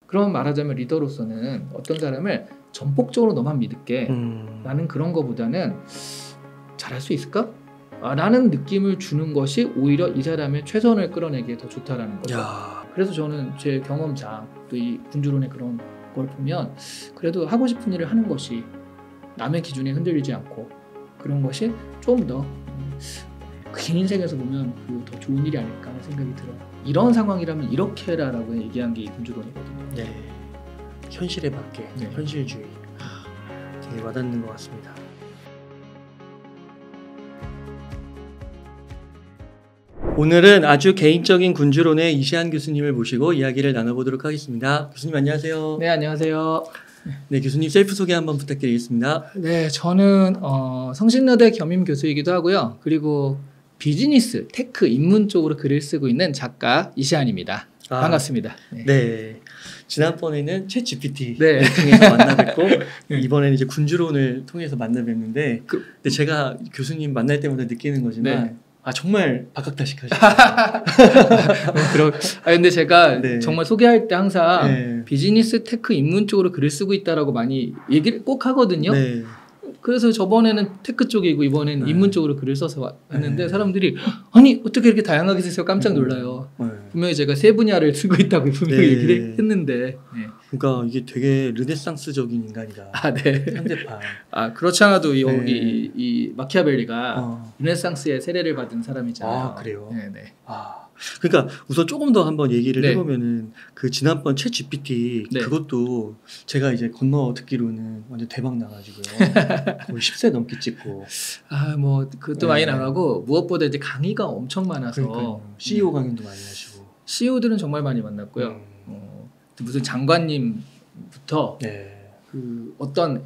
그런 말하자면 리더로서는 어떤 사람을 전폭적으로 너만 믿을게 라는 그런 거보다는 잘할 수 있을까? 라는 느낌을 주는 것이 오히려 이 사람의 최선을 끌어내기에 더 좋다라는 거죠. 야. 그래서 저는 제 경험상 또 이 군주론의 그런 걸 보면 그래도 하고 싶은 일을 하는 것이 남의 기준에 흔들리지 않고 그런 것이 좀 더 긴 인생에서 보면 더 좋은 일이 아닐까 하는 생각이 들어요. 이런 상황이라면 이렇게 해라라고 얘기한 게 이 군주론이거든요. 네. 현실에 맞게 네. 현실주의. 되게 와닿는 것 같습니다. 오늘은 아주 개인적인 군주론의 이시안 교수님을 모시고 이야기를 나눠보도록 하겠습니다. 교수님 안녕하세요. 네, 안녕하세요. 네, 교수님 셀프 소개 한번 부탁드리겠습니다. 네, 저는 성신여대 겸임 교수이기도 하고요. 그리고 비즈니스, 테크, 인문 쪽으로 글을 쓰고 있는 작가 이시안입니다. 반갑습니다. 네. 네. 지난번에는 챗 GPT 네. 통해서 만나 뵙고 이번에는 이제 군주론을 통해서 만나 뵙는데 근데 제가 교수님 만날 때마다 느끼는 거지만 네. 정말 박학다식하시죠. 근데 제가 네. 정말 소개할 때 항상 네. 비즈니스, 테크, 인문 쪽으로 글을 쓰고 있다라고 많이 얘기를 꼭 하거든요. 네. 그래서 저번에는 테크 쪽이고 이번에는 네. 인문 쪽으로 글을 써서 왔는데 네. 사람들이 아니 어떻게 이렇게 다양하게 쓰세요? 깜짝 놀라요. 네. 분명히 제가 세 분야를 쓰고 있다고 분명히 네. 얘기를 했는데 네. 그러니까 이게 되게 르네상스적인 인간이다. 네. 현대판. 그렇지 않아도 여기 네. 이 마키아벨리가 르네상스의 세례를 받은 사람이잖아요. 그래요? 네. 그러니까 우선 조금 더 한번 얘기를 네. 해보면은 그 지난번 챗 GPT 네. 그것도 제가 이제 건너 듣기로는 완전 대박 나가지고요. 거의 10세 넘게 찍고. 뭐 그것도 네. 많이 나가고 무엇보다 이제 강의가 엄청 많아서 그러니까요. CEO 강연도 많이 하시고. CEO들은 정말 많이 만났고요. 무슨 장관님부터 네. 그 어떤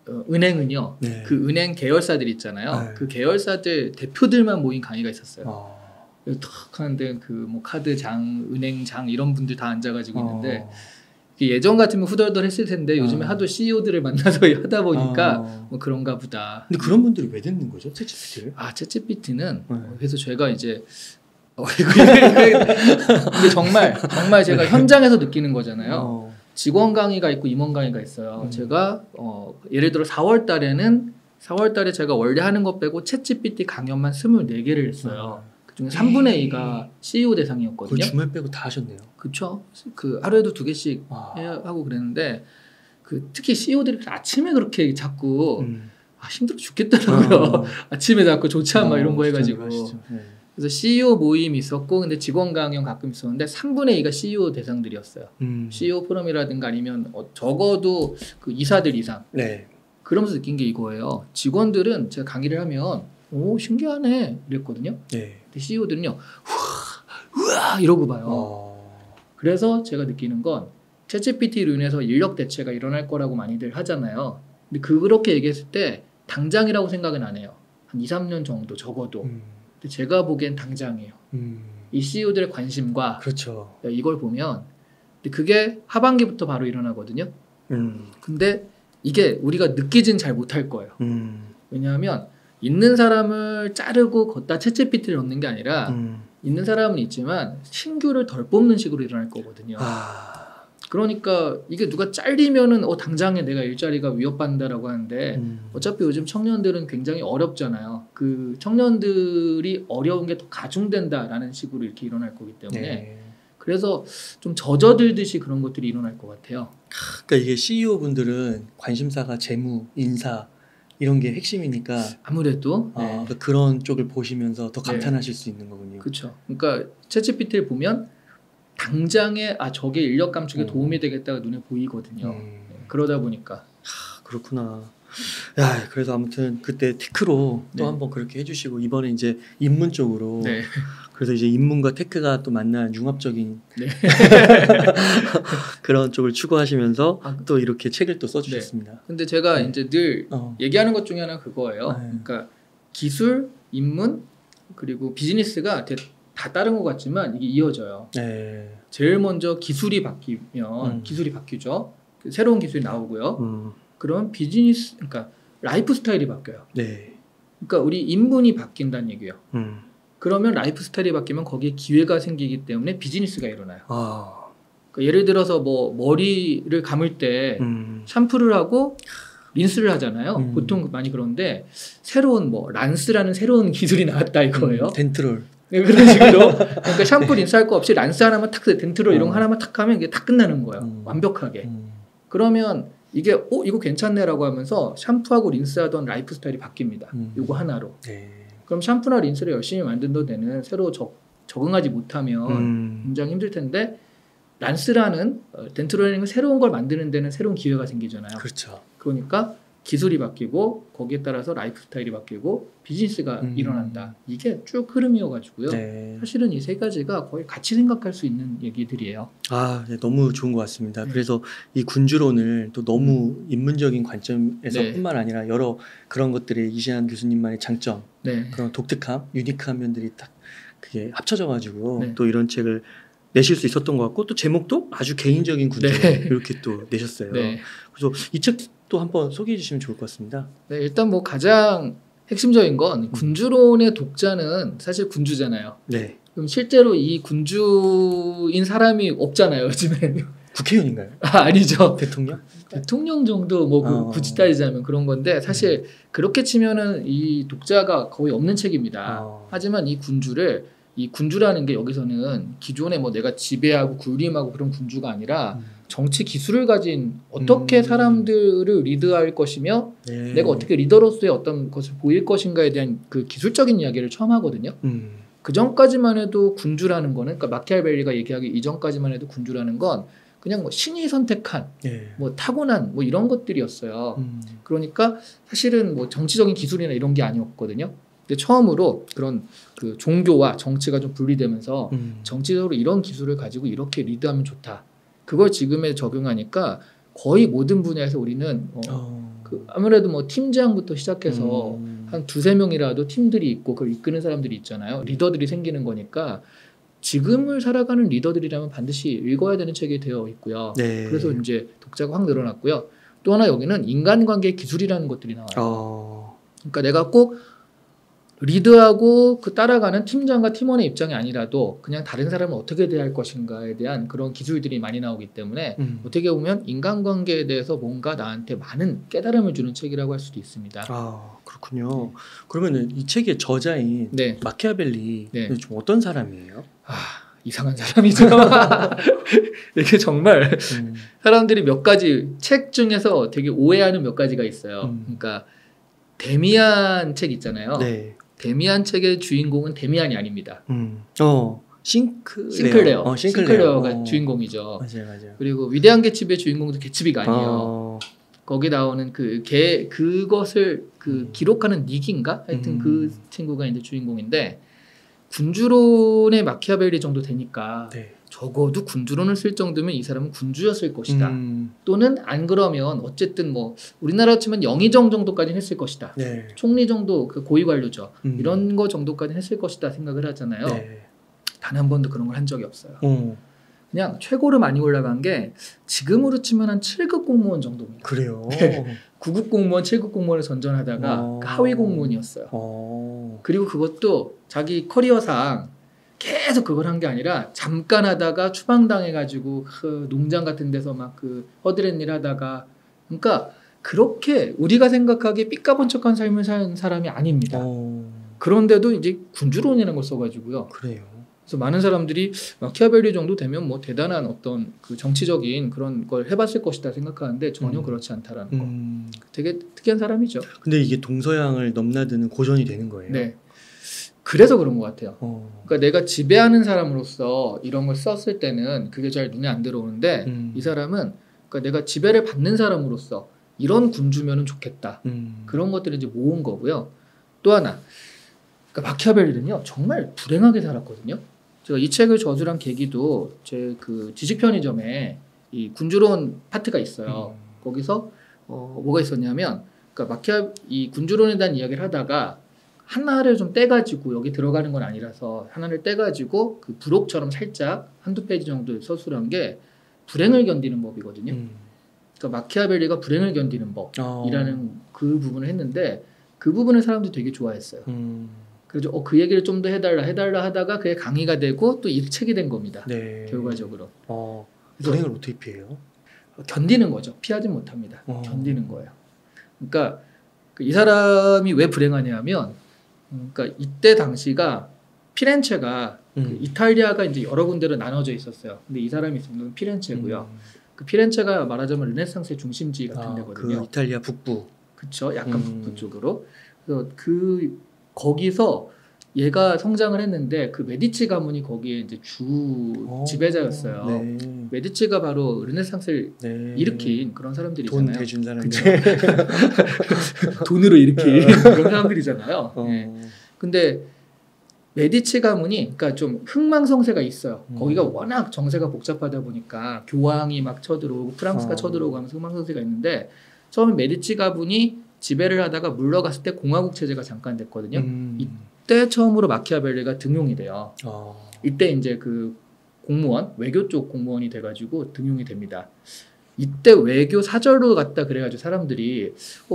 은행은요. 네. 그 은행 계열사들 있잖아요. 네. 그 계열사들 대표들만 모인 강의가 있었어요. 아. 탁 하는데 그 뭐 카드장, 은행장 이런 분들 다 앉아가지고 있는데 어. 예전 같으면 후덜덜 했을 텐데 요즘에 하도 CEO들을 만나서 하다 보니까 뭐 그런가 보다. 근데 그런 분들이 왜 듣는 거죠? 챗 GPT를? 챗GPT는 네. 그래서 제가 이제 근데 정말 제가 현장에서 느끼는 거잖아요. 직원 강의가 있고 임원 강의가 있어요. 제가 예를 들어 4월 달에 제가 원래 하는 것 빼고 챗GPT 강연만 24개를 했어요. 그중에 3분의 2가 CEO 대상이었거든요. 거의 주말 빼고 다 하셨네요. 그렇죠. 그 하루에도 2개씩 하고 그랬는데 특히 CEO들이 아침에 그렇게 자꾸 힘들어 죽겠더라고요. 아침에 자꾸 조차 막 이런 거 해가지고. 그래서 CEO 모임이 있었고 근데 직원 강연 가끔 있었는데 3분의 2가 CEO 대상들이었어요. CEO 포럼이라든가 아니면 적어도 그 이사들 이상. 네. 그러면서 느낀 게 이거예요. 직원들은 제가 강의를 하면 오 신기하네 이랬거든요. 네. 근데 CEO들은요 우와 이러고 봐요. 그래서 제가 느끼는 건 챗GPT로 인해서 인력 대체가 일어날 거라고 많이들 하잖아요. 근데 그렇게 얘기했을 때 당장이라고 생각은 안 해요. 한 2, 3년 정도 적어도. 근데 제가 보기엔 당장이에요. 이 CEO들의 관심과 그렇죠. 이걸 보면 근데 그게 하반기부터 바로 일어나거든요. 근데 이게 우리가 느끼진 잘 못할 거예요. 왜냐하면 있는 사람을 자르고 걷다 챗GPT를 넣는 게 아니라 있는 사람은 있지만 신규를 덜 뽑는 식으로 일어날 거거든요. 그러니까 이게 누가 잘리면은 당장에 내가 일자리가 위협받는다라고 하는데 어차피 요즘 청년들은 굉장히 어렵잖아요. 그 청년들이 어려운 게 더 가중된다라는 식으로 이렇게 일어날 거기 때문에 네. 그래서 좀 젖어들듯이 그런 것들이 일어날 것 같아요. 그러니까 이게 CEO 분들은 관심사가 재무, 인사 이런 게 핵심이니까 아무래도 그러니까 그런 쪽을 보시면서 더 감탄하실 수 있는 거군요. 그렇죠. 그러니까 챗GPT를 보면 당장에 저게 인력 감축에 도움이 되겠다가 눈에 보이거든요. 그러다 보니까 그렇구나. 야, 그래서 아무튼 그때 테크로 또 한번 그렇게 해주시고 이번에 이제 인문 쪽으로 그래서 이제 인문과 테크가 또 만난 융합적인 그런 쪽을 추구하시면서 또 이렇게 책을 또 써주셨습니다. 근데 제가 이제 늘 얘기하는 것 중에 하나는 그거예요. 그러니까 기술, 인문 그리고 비즈니스가 다 다른 것 같지만 이게 이어져요. 제일 먼저 기술이 바뀌면 기술이 바뀌죠. 새로운 기술이 나오고요. 그러면 비즈니스, 그러니까 라이프 스타일이 바뀌어요. 그러니까 우리 인문이 바뀐다는 얘기예요. 그러면 라이프 스타일이 바뀌면 거기에 기회가 생기기 때문에 비즈니스가 일어나요. 그러니까 예를 들어서 뭐 머리를 감을 때 샴푸를 하고 린스를 하잖아요. 보통 많이 그런데 새로운 뭐 란스라는 새로운 기술이 나왔다 이거예요. 덴트롤. 네, 그런 식으로. 그러니까 샴푸 린스 할 거 없이 란스 하나만 탁 덴트롤 이런 거 하나만 탁 하면 이게 다 끝나는 거예요. 완벽하게. 그러면 이게 이거 괜찮네라고 하면서 샴푸하고 린스하던 라이프 스타일이 바뀝니다. 이거 하나로. 네. 그럼 샴푸나 린스를 열심히 만든다는 데는 새로 적응하지 못하면 굉장히 힘들 텐데 란스라는 덴트롤이라는 새로운 걸 만드는 데는 새로운 기회가 생기잖아요. 그렇죠. 그러니까 기술이 바뀌고 거기에 따라서 라이프 스타일이 바뀌고 비즈니스가 일어난다. 이게 쭉 흐름이어가지고요. 네. 사실은 이 세 가지가 거의 같이 생각할 수 있는 얘기들이에요. 아, 네, 너무 좋은 것 같습니다. 네. 그래서 이 군주론을 또 너무 인문적인 관점에서 네. 뿐만 아니라 여러 그런 것들이 이시안 교수님만의 장점, 네. 그런 독특함, 유니크한 면들이 딱 그게 합쳐져가지고 네. 또 이런 책을 내실 수 있었던 것 같고 또 제목도 아주 개인적인 군주 네. 이렇게 또 내셨어요. 네. 그래서 이 책도 한번 소개해 주시면 좋을 것 같습니다. 네, 일단 뭐 가장 핵심적인 건 군주론의 독자는 사실 군주잖아요. 네. 그럼 실제로 이 군주인 사람이 없잖아요, 요즘엔. 국회의원인가요? 아니죠. 대통령? 대통령 정도 뭐 굳이 따지자면 그런 건데 사실 그렇게 치면은 이 독자가 거의 없는 책입니다. 하지만 이 군주라는 게 여기서는 기존에 뭐 내가 지배하고 군림하고 그런 군주가 아니라 정치 기술을 가진 어떻게 사람들을 리드할 것이며 네. 내가 어떻게 리더로서의 어떤 것을 보일 것인가에 대한 그 기술적인 이야기를 처음 하거든요. 그 전까지만 해도 군주라는 거는 그러니까 마키아벨리가 얘기하기 이전까지만 해도 군주라는 건 그냥 뭐 신이 선택한 뭐 타고난 뭐 이런 것들이었어요. 그러니까 사실은 뭐 정치적인 기술이나 이런 게 아니었거든요. 근데 처음으로 그런 그 종교와 정치가 좀 분리되면서 정치적으로 이런 기술을 가지고 이렇게 리드하면 좋다. 그걸 지금에 적용하니까 거의 모든 분야에서 우리는 그 아무래도 뭐 팀장부터 시작해서 한 두세 명이라도 팀들이 있고 그걸 이끄는 사람들이 있잖아요. 리더들이 생기는 거니까 지금을 살아가는 리더들이라면 반드시 읽어야 되는 책이 되어 있고요. 네. 그래서 이제 독자가 확 늘어났고요. 또 하나 여기는 인간관계 기술이라는 것들이 나와요. 그러니까 내가 꼭 리드하고 그 따라가는 팀장과 팀원의 입장이 아니라도 그냥 다른 사람을 어떻게 대할 것인가에 대한 그런 기술들이 많이 나오기 때문에 어떻게 보면 인간관계에 대해서 뭔가 나한테 많은 깨달음을 주는 책이라고 할 수도 있습니다. 아, 그렇군요. 그러면 이 책의 저자인 네. 마키아벨리 네. 좀 어떤 사람이에요? 이상한 사람이죠. 이게 정말 사람들이 몇 가지 책 중에서 되게 오해하는 몇 가지가 있어요. 그러니까 데미안 책 있잖아요. 네. 데미안 책의 주인공은 데미안이 아닙니다. 싱클레어가 주인공이죠. 맞아요. 그리고 위대한 개츠비의 주인공도 개츠비가 아니에요. 거기 나오는 그것을 기록하는 닉인가? 하여튼 그 친구가 이제 주인공인데 군주론의 마키아벨리 정도 되니까 네. 적어도 군주론을 쓸 정도면 이 사람은 군주였을 것이다. 또는 안 그러면 어쨌든 뭐 우리나라 치면 영의정 정도까지는 했을 것이다. 네. 총리 정도 그 고위 관료죠. 이런 거 정도까지는 했을 것이다 생각을 하잖아요. 네. 단 한 번도 그런 걸 한 적이 없어요. 그냥 최고로 많이 올라간 게 지금으로 치면 한 7급 공무원 정도입니다. 그래요? 9급 공무원, 7급 공무원을 전전하다가 하위 공무원이었어요. 그리고 그것도 자기 커리어상 계속 그걸 한 게 아니라 잠깐 하다가 추방당해가지고 그 농장 같은 데서 막 그 허드렛 일 하다가 그러니까 그렇게 우리가 생각하기에 삐까번쩍한 삶을 사는 사람이 아닙니다. 그런데도 이제 군주론이라는 걸 써가지고요. 그래요. 그래서 많은 사람들이 마키아벨리 정도 되면 뭐 대단한 어떤 그 정치적인 그런 걸 해봤을 것이다 생각하는데 전혀 그렇지 않다라는 거. 되게 특이한 사람이죠. 근데 이게 동서양을 넘나드는 고전이 되는 거예요. 네. 그래서 그런 것 같아요. 그러니까 내가 지배하는 사람으로서 이런 걸 썼을 때는 그게 잘 눈에 안 들어오는데 이 사람은 그러니까 내가 지배를 받는 사람으로서 이런 군주면은 좋겠다. 그런 것들을 이제 모은 거고요. 또 하나, 그러니까 마키아벨리는요 정말 불행하게 살았거든요. 제가 이 책을 저술한 계기도 제 그 지식 편의점에 이 군주론 파트가 있어요. 거기서 뭐가 있었냐면, 그러니까 이 군주론에 대한 이야기를 하다가 하나를 좀 떼가지고 여기 들어가는 건 아니라서 하나를 떼가지고 그 부록처럼 살짝 한두 페이지 정도 서술한 게 불행을 견디는 법이거든요. 그러니까 마키아벨리가 불행을 견디는 법이라는 그 부분을 했는데 그 부분을 사람들이 되게 좋아했어요. 그래서 그 얘기를 좀 더 해달라 하다가 그게 강의가 되고 또 이 책이 된 겁니다. 네. 결과적으로. 불행을 어떻게 피해요? 견디는 거죠. 피하지 못합니다. 견디는 거예요. 그러니까 이 사람이 왜 불행하냐면, 그러니까 이때 당시가 피렌체가 그 이탈리아가 이제 여러 군데로 나눠져 있었어요. 근데 이 사람이 있는 건 피렌체고요. 그 피렌체가 말하자면 르네상스의 중심지 같은 데거든요. 그 이탈리아 북부. 그렇죠. 약간 북부 쪽으로. 그래서 거기서 얘가 성장을 했는데 그 메디치 가문이 거기에 이제 주 지배자였어요. 네. 메디치가 바로 르네상스를 일으킨 그런 사람들이잖아요. 돈 대준 사람들. 돈으로 일으킨 그런 사람들이잖아요. 네. 근데 메디치 가문이 그러니까 좀 흥망성쇠가 있어요. 거기가 워낙 정세가 복잡하다 보니까 교황이 막 쳐들어오고 프랑스가 쳐들어오고 하면서 흥망성쇠가 있는데 처음에 메디치 가문이 지배를 하다가 물러갔을 때 공화국 체제가 잠깐 됐거든요. 이때 처음으로 마키아벨리가 등용이 돼요. 이때 이제 그 공무원, 외교 쪽 공무원이 돼가지고 등용이 됩니다. 이때 외교 사절로 갔다 그래가지고 사람들이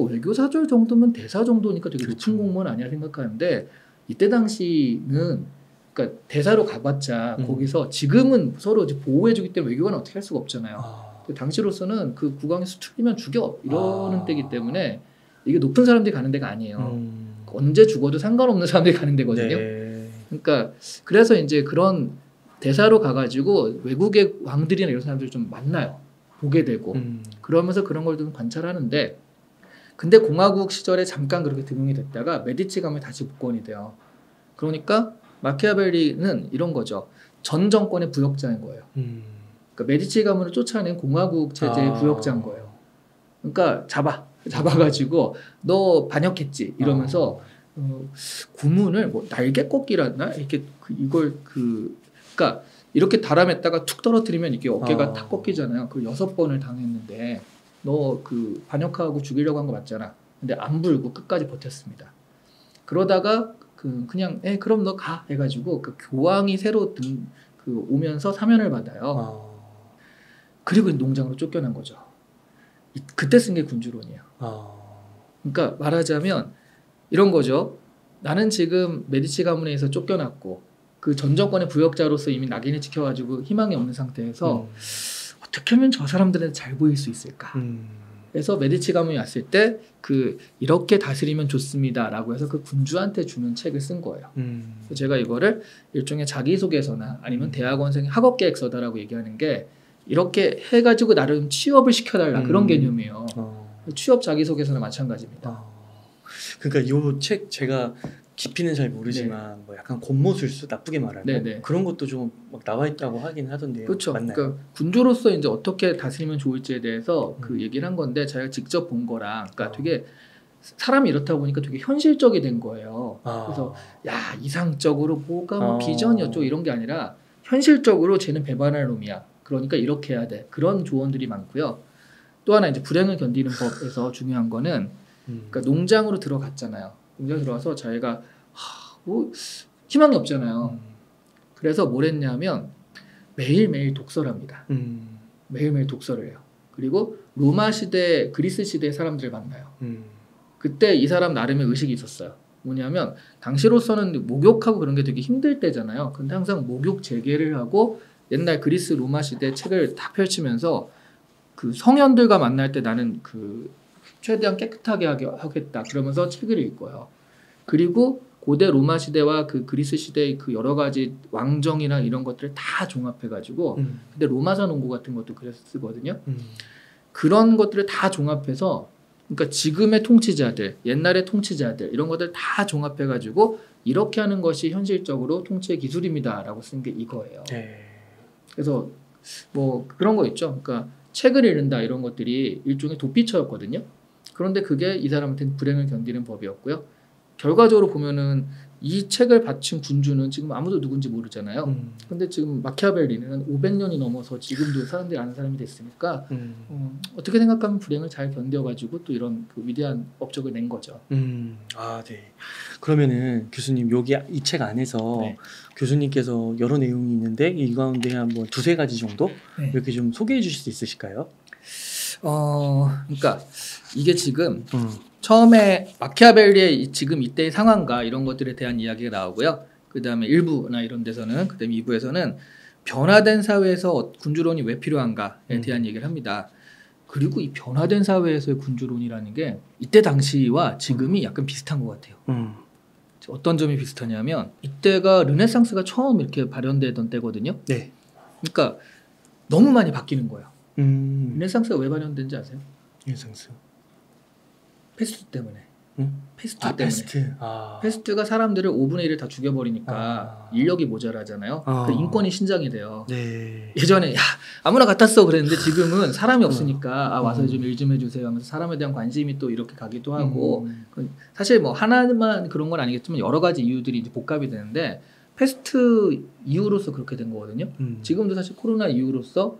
외교 사절 정도면 대사 정도니까 되게 높은 공무원 아니야 생각하는데 이때 당시는 그러니까 대사로 가봤자 거기서 지금은 서로 보호해주기 때문에 외교관은 어떻게 할 수가 없잖아요. 당시로서는 그 국왕에서 틀리면 죽여 이러는 때이기 때문에 이게 높은 사람들이 가는 데가 아니에요. 언제 죽어도 상관없는 사람들이 가는 데거든요. 네. 그러니까 그래서 이제 그런 대사로 가가지고 외국의 왕들이나 이런 사람들을 좀 만나요. 보게 되고 그러면서 그런 걸 좀 관찰하는데 근데 공화국 시절에 잠깐 그렇게 등용이 됐다가 메디치 가문에 다시 복권이 돼요. 그러니까 마키아벨리는 이런 거죠. 전 정권의 부역자인 거예요. 그러니까 메디치 가문을 쫓아낸 공화국 체제의 부역자인 거예요. 그러니까 잡아가지고 너 반역했지 이러면서 구문을 뭐 날개 꺾기라나 이렇게 그러니까 이렇게 달아맸다가 툭 떨어뜨리면 이게 어깨가 탁 꺾이잖아요. 그 6번을 당했는데 너 그 반역하고 죽이려고 한 거 맞잖아. 근데 안 불고 끝까지 버텼습니다. 그러다가 그냥 그럼 너 가 해가지고 그 교황이 새로 오면서 사면을 받아요. 그리고 농장으로 쫓겨난 거죠. 그때 쓴 게 군주론이에요. 그러니까 말하자면 이런 거죠. 나는 지금 메디치 가문에 의해서 쫓겨났고 그 전 정권의 부역자로서 이미 낙인을 찍혀가지고 희망이 없는 상태에서 어떻게 하면 저 사람들한테 잘 보일 수 있을까? 그래서 메디치 가문이 왔을 때 이렇게 다스리면 좋습니다라고 해서 그 군주한테 주는 책을 쓴 거예요. 그래서 제가 이거를 일종의 자기소개서나 아니면 대학원생 학업계획서다라고 얘기하는 게 이렇게 해가지고 나름 취업을 시켜달라 그런 개념이에요. 취업 자기소개서나 마찬가지입니다. 그러니까 이 책 제가 깊이는 잘 모르지만 뭐 약간 곤모술수 나쁘게 말하면 그런 것도 좀 막 나와 있다고 하긴 하던데요. 그렇죠. 맞나요? 그러니까 군주로서 이제 어떻게 다스리면 좋을지에 대해서 그 얘기를 한 건데 제가 직접 본 거랑 그러니까 되게 사람이 이렇다 보니까 되게 현실적이 된 거예요. 그래서 야 이상적으로 뭐가 뭐 비전이 어쩌고 이런 게 아니라 현실적으로 쟤는 배반할 놈이야. 그러니까 이렇게 해야 돼. 그런 조언들이 많고요. 또 하나 이제 불행을 견디는 법에서 중요한 거는 그러니까 농장으로 들어갔잖아요. 농장에 들어와서 자기가 뭐 희망이 없잖아요. 그래서 뭘 했냐면 매일매일 독서를 합니다. 매일매일 독서를 해요. 그리고 로마 시대, 그리스 시대 사람들을 만나요. 그때 이 사람 나름의 의식이 있었어요. 뭐냐면 당시로서는 목욕하고 그런 게 되게 힘들 때잖아요. 근데 항상 목욕 재개를 하고 옛날 그리스 로마 시대 책을 다 펼치면서 그 성현들과 만날 때 나는 최대한 깨끗하게 하겠다. 그러면서 책을 읽고요. 그리고 고대 로마 시대와 그 그리스 시대의 그 여러 가지 왕정이나 이런 것들을 다 종합해가지고 근데 로마서 논고 같은 것도 그래서 쓰거든요. 그런 것들을 다 종합해서 그러니까 지금의 통치자들, 옛날의 통치자들 이런 것들 다 종합해가지고 이렇게 하는 것이 현실적으로 통치의 기술입니다라고 쓴 게 이거예요. 그래서 뭐 그런 거 있죠. 그러니까 책을 읽는다 이런 것들이 일종의 도피처였거든요. 그런데 그게 이 사람한테는 불행을 견디는 법이었고요. 결과적으로 보면은 이 책을 바친 군주는 지금 아무도 누군지 모르잖아요. 근데 지금 마키아벨리는 500년이 넘어서 지금도 사람들이 아는 사람이 됐으니까 어떻게 생각하면 불행을 잘 견뎌가지고 또 이런 그 위대한 업적을 낸 거죠. 아, 네. 그러면은 교수님 여기 이 책 안에서 교수님께서 여러 내용이 있는데 이 가운데 한 뭐 2-3가지 정도 이렇게 좀 소개해 주실 수 있으실까요? 그러니까 이게 지금 처음에 마키아벨리의 지금 이때의 상황과 이런 것들에 대한 이야기가 나오고요. 그 다음에 1부나 이런 데서는, 그 다음에 2부에서는 변화된 사회에서 군주론이 왜 필요한가에 대한 얘기를 합니다. 그리고 이 변화된 사회에서의 군주론이라는 게 이때 당시와 지금이 약간 비슷한 것 같아요. 어떤 점이 비슷하냐면 이때가 르네상스가 처음 이렇게 발현되던 때거든요. 네. 그러니까 너무 많이 바뀌는 거예요. 르네상스가 왜 발현된지 아세요? 르네상스. 패스트 때문에. 패스트 때문에. 패스트. 패스트가 사람들을 5분의 1을 다 죽여버리니까 인력이 모자라잖아요. 그 인권이 신장이 돼요. 네. 예전에 야 아무나 갖다 써 그랬는데 지금은 사람이 없으니까 와서 좀 일 좀 해주세요 하면서 사람에 대한 관심이 또 이렇게 가기도 하고 사실 뭐 하나만 그런 건 아니겠지만 여러 가지 이유들이 이제 복합이 되는데 패스트 이후로서 그렇게 된 거거든요. 지금도 사실 코로나 이후로서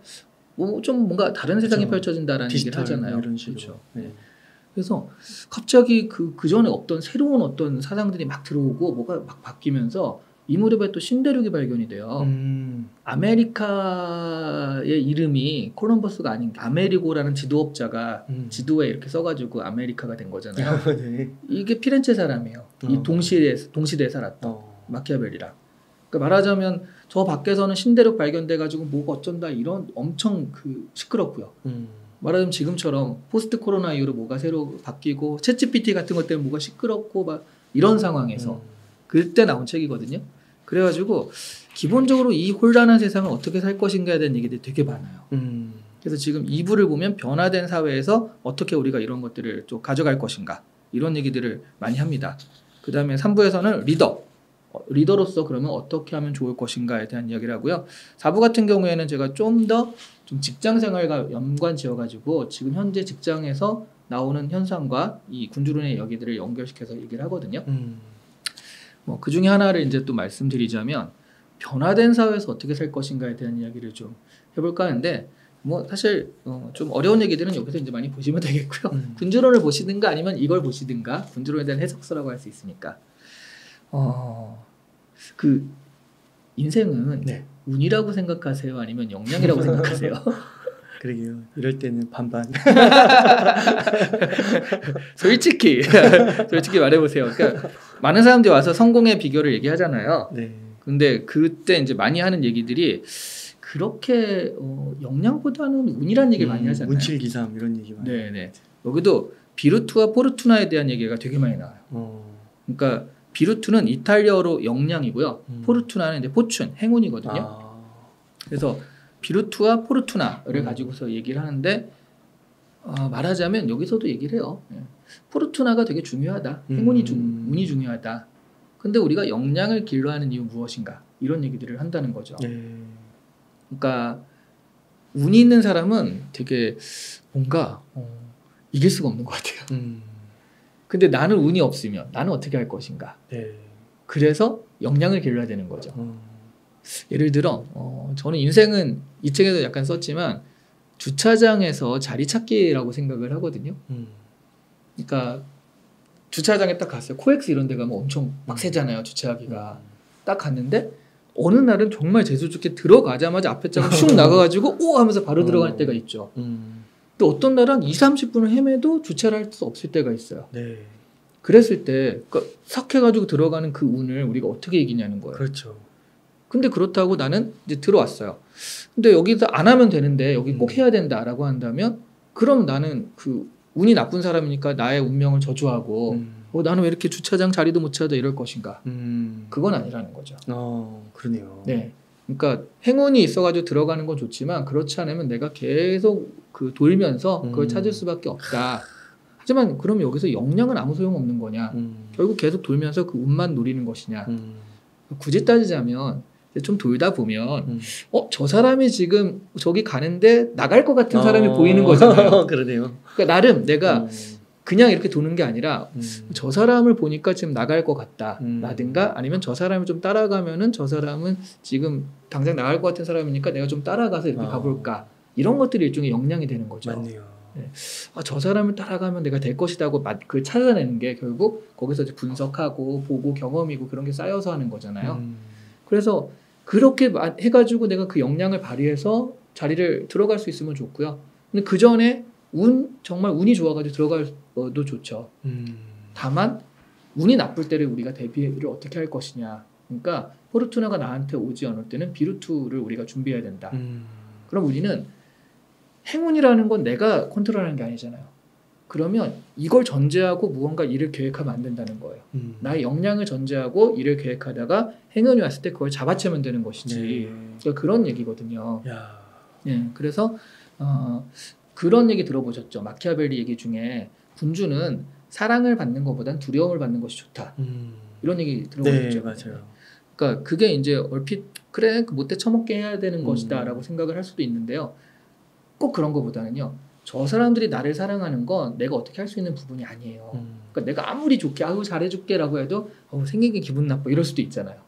뭐 좀 뭔가 다른 세상이 펼쳐진다라는 얘기를 하잖아요. 이런 식으로. 그렇죠. 네. 그래서 갑자기 그 전에 없던 새로운 어떤 사상들이 막 들어오고 뭐가 막 바뀌면서 이 무렵에 또 신대륙이 발견이 돼요. 아메리카의 이름이 콜럼버스가 아닌 아메리고라는 지도업자가 지도에 이렇게 써가지고 아메리카가 된 거잖아요. 네. 이게 피렌체 사람이에요. 이 동시대에 살았던 마키아벨리랑. 그러니까 말하자면 저 밖에서는 신대륙 발견돼가지고 뭐가 어쩐다 이런 엄청 시끄럽고요. 말하자면 지금처럼 포스트 코로나 이후로 뭐가 새로 바뀌고 챗GPT 같은 것 때문에 뭐가 시끄럽고 막 이런 상황에서 그때 나온 책이거든요. 그래가지고 기본적으로 이 혼란한 세상을 어떻게 살 것인가에 대한 얘기들이 되게 많아요. 그래서 지금 2부를 보면 변화된 사회에서 어떻게 우리가 이런 것들을 좀 가져갈 것인가 이런 얘기들을 많이 합니다. 그 다음에 3부에서는 리더로서 그러면 어떻게 하면 좋을 것인가에 대한 이야기를 하고요. 4부 같은 경우에는 제가 좀 더 좀 직장 생활과 연관 지어가지고 지금 현재 직장에서 나오는 현상과 이 군주론의 이야기들을 연결시켜서 얘기를 하거든요. 뭐 그 중에 하나를 이제 또 말씀드리자면 변화된 사회에서 어떻게 살 것인가에 대한 이야기를 좀 해볼까 하는데 뭐 사실 좀 어려운 얘기들은 여기서 이제 많이 보시면 되겠고요. 군주론을 보시든가 아니면 이걸 보시든가 군주론에 대한 해석서라고 할 수 있으니까. 그 인생은 네. 운이라고 생각하세요? 아니면 역량이라고 생각하세요? 그러게요. 이럴 때는 반반. 솔직히 말해보세요. 그러니까 많은 사람들이 와서 성공의 비결을 얘기하잖아요. 네. 근데 그때 이제 많이 하는 얘기들이 그렇게 역량보다는 운이라는 얘기를 많이 하잖아요. 운칠기삼 이런 얘기 많이. 네네. 여기도 비루투와 포르투나에 대한 얘기가 되게 많이 나와요. 그러니까 비루투는 이탈리아어로 역량이고요. 포르투나는 이제 포춘, 행운이거든요. 그래서 비루투와 포르투나를 가지고서 얘기를 하는데 말하자면 여기서도 얘기를 해요. 포르투나가 되게 중요하다. 운이 중요하다. 근데 우리가 역량을 길러하는 이유 무엇인가? 이런 얘기들을 한다는 거죠. 그러니까 운이 있는 사람은 되게 뭔가 이길 수가 없는 것 같아요. 근데 나는 운이 없으면 나는 어떻게 할 것인가? 네. 그래서 역량을 길러야 되는 거죠. 예를 들어 저는 인생은 이 책에도 약간 썼지만 주차장에서 자리 찾기라고 생각을 하거든요. 그러니까 주차장에 딱 갔어요. 코엑스 이런 데 가면 엄청 빡세잖아요. 주차하기가. 딱 갔는데 어느 날은 정말 재수좋게 들어가자마자 앞에 차가 슉 나가가지고 오 하면서 바로 들어갈 때가 있죠. 또 어떤 날은 2-30분을 헤매도 주차를 할 수 없을 때가 있어요. 네. 그랬을 때 그러니까 싹 해가지고 들어가는 그 운을 우리가 어떻게 이기냐는 거예요. 그렇죠. 근데 그렇다고 나는 이제 들어왔어요. 근데 여기서 안 하면 되는데 여기 꼭 해야 된다라고 한다면 그럼 나는 그 운이 나쁜 사람이니까 나의 운명을 저주하고 나는 왜 이렇게 주차장 자리도 못 찾아 이럴 것인가. 그건 아니라는 거죠. 그러네요. 네. 그러니까 행운이 있어가지고 들어가는 건 좋지만 그렇지 않으면 내가 계속 그 돌면서 그걸 찾을 수밖에 없다. 하지만 그럼 여기서 역량은 아무 소용없는 거냐. 결국 계속 돌면서 그 운만 노리는 것이냐. 굳이 따지자면 좀 돌다 보면 저 사람이 지금 저기 가는데 나갈 것 같은 사람이 보이는 거잖아요. 그러네요. 그러니까 나름 내가 그냥 이렇게 도는 게 아니라 저 사람을 보니까 지금 나갈 것 같다 라든가 아니면 저 사람을 좀 따라가면은 저 사람은 지금 당장 나갈 것 같은 사람이니까 내가 좀 따라가서 이렇게 가볼까 이런 것들이 일종의 역량이 되는 거죠. 맞네요. 네. 저 사람을 따라가면 내가 될 것이라고 그걸 찾아내는 게 결국 거기서 이제 분석하고 보고 경험이고 그런 게 쌓여서 하는 거잖아요. 그래서 그렇게 해가지고 내가 그 역량을 발휘해서 자리를 들어갈 수 있으면 좋고요. 근데 그 전에 정말 운이 좋아가지고 들어가도 좋죠. 다만 운이 나쁠 때를 우리가 대비를 어떻게 할 것이냐. 그러니까 포르투나가 나한테 오지 않을 때는 비루투를 우리가 준비해야 된다. 그럼 우리는 행운이라는 건 내가 컨트롤하는 게 아니잖아요. 그러면 이걸 전제하고 무언가 일을 계획하면 안 된다는 거예요. 나의 역량을 전제하고 일을 계획하다가 행운이 왔을 때 그걸 잡아채면 되는 것이지. 그러니까 그런 얘기거든요. 네, 그래서 그런 얘기 들어보셨죠? 마키아벨리 얘기 중에 군주는 사랑을 받는 것보단 두려움을 받는 것이 좋다. 이런 얘기 들어보셨죠? 네, 맞아요. 그러니까 그게 이제 얼핏 그래 못돼 처먹게 해야 되는 것이다라고 생각을 할 수도 있는데요. 꼭 그런 것보다는요. 저 사람들이 나를 사랑하는 건 내가 어떻게 할 수 있는 부분이 아니에요. 그러니까 내가 아무리 좋게 아우 잘해줄게라고 해도 생긴 게 기분 나빠 이럴 수도 있잖아요.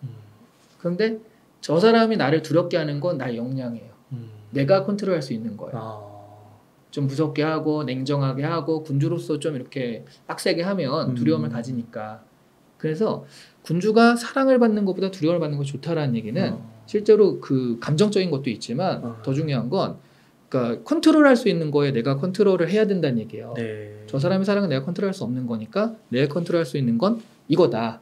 그런데 저 사람이 나를 두렵게 하는 건 나의 역량이에요. 내가 컨트롤할 수 있는 거예요. 좀 무섭게 하고 냉정하게 하고 군주로서 좀 이렇게 빡세게 하면 두려움을 가지니까. 그래서 군주가 사랑을 받는 것보다 두려움을 받는 것이 좋다라는 얘기는 실제로 그 감정적인 것도 있지만 더 중요한 건 그러니까 컨트롤할 수 있는 거에 내가 컨트롤을 해야 된다는 얘기예요. 네. 저 사람의 사랑은 내가 컨트롤할 수 없는 거니까 내가 컨트롤할 수 있는 건 이거다.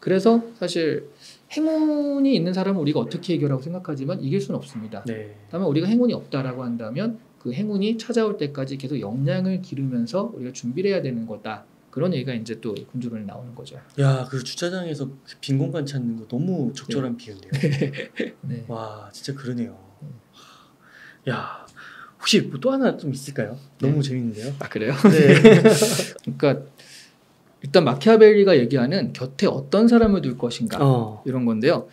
그래서 사실 행운이 있는 사람은 우리가 어떻게 해결하고 생각하지만 이길 수는 없습니다. 네. 다만 우리가 행운이 없다라고 한다면 그 행운이 찾아올 때까지 계속 역량을 기르면서 우리가 준비를 해야 되는 거다. 그런 얘기가 이제 또 군주론에 나오는 거죠. 야, 그 주차장에서 빈 공간 찾는 거 너무 적절한 비유인데요. 네. 와, 진짜 그러네요. 야, 혹시 뭐 또 하나 좀 있을까요? 너무 재밌는데요. 아, 그래요? 네. 그러니까 일단 마키아벨리가 얘기하는 곁에 어떤 사람을 둘 것인가 이런 건데요.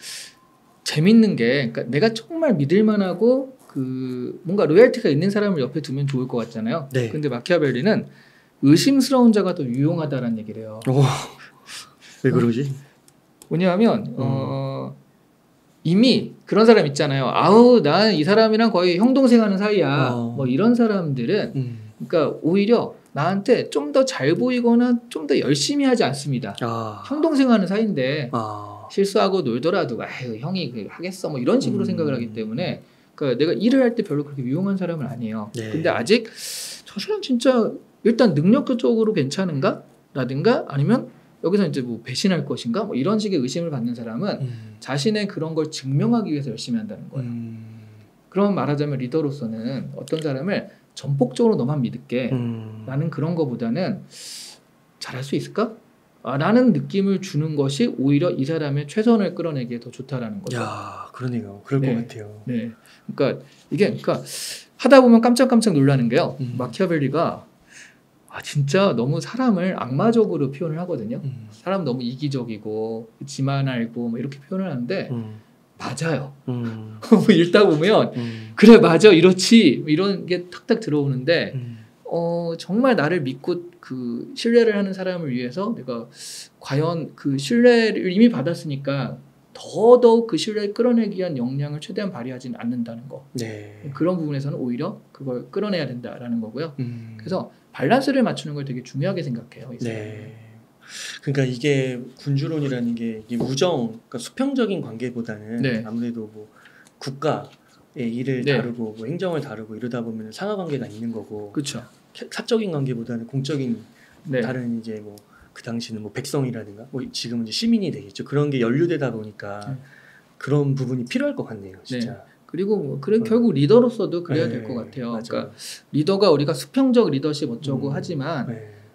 재밌는 게 그러니까 내가 정말 믿을만하고 그 뭔가 로얄티가 있는 사람을 옆에 두면 좋을 것 같잖아요. 네. 근데 마키아벨리는 의심스러운 자가 더 유용하다라는 얘기를 해요. 왜 그러지? 뭐냐면 이미 그런 사람 있잖아요. 아우 난 이 사람이랑 거의 형 동생 하는 사이야. 뭐 이런 사람들은 그러니까 오히려 나한테 좀 더 잘 보이거나 좀 더 열심히 하지 않습니다. 형 동생 하는 사이인데 실수하고 놀더라도 아유 형이 하겠어 뭐 이런 식으로 생각을 하기 때문에 그러니까 내가 일을 할 때 별로 그렇게 유용한 사람은 아니에요. 네. 근데 아직 저 사람 진짜 일단 능력적으로 괜찮은가? 라든가 아니면 여기서 이제 뭐 배신할 것인가? 뭐 이런 식의 의심을 받는 사람은 자신의 그런 걸 증명하기 위해서 열심히 한다는 거예요. 그럼 말하자면 리더로서는 어떤 사람을 전폭적으로 너만 믿을게 라는 그런 거보다는 잘할 수 있을까? 라는 느낌을 주는 것이 오히려 이 사람의 최선을 끌어내기에 더 좋다라는 거죠. 야, 그러네요. 그럴 것 같아요. 네. 그러니까 이게 하다 보면 깜짝깜짝 놀라는 게요. 마키아벨리가 진짜 너무 사람을 악마적으로 표현을 하거든요. 사람 너무 이기적이고 지만 알고 뭐 이렇게 표현을 하는데 맞아요. 읽다 보면 그래 맞아 이렇지 이런 게 탁탁 들어오는데 정말 나를 믿고 그 신뢰를 하는 사람을 위해서 내가 과연 그 신뢰를 이미 받았으니까 더더욱 그 신뢰를 끌어내기 위한 역량을 최대한 발휘하지는 않는다는 거. 네. 그런 부분에서는 오히려 그걸 끌어내야 된다라는 거고요. 그래서 밸런스를 맞추는 걸 되게 중요하게 생각해요. 네. 그러니까 이게 군주론이라는 게 이게 그러니까 수평적인 관계보다는 네. 아무래도 뭐 국가의 일을 네. 다루고 뭐 행정을 다루고 이러다 보면 상하 관계가 있는 거고, 그렇죠. 사적인 관계보다는 공적인 네. 다른 이제 뭐 그 당시는 뭐 백성이라든가 뭐 지금은 이제 시민이 되겠죠. 그런 게 연루되다 보니까 그런 부분이 필요할 것 같네요, 진짜. 네. 그리고 결국 리더로서도 그래야 될 것 같아요. 맞아요. 그러니까 리더가 우리가 수평적 리더십 어쩌고 하지만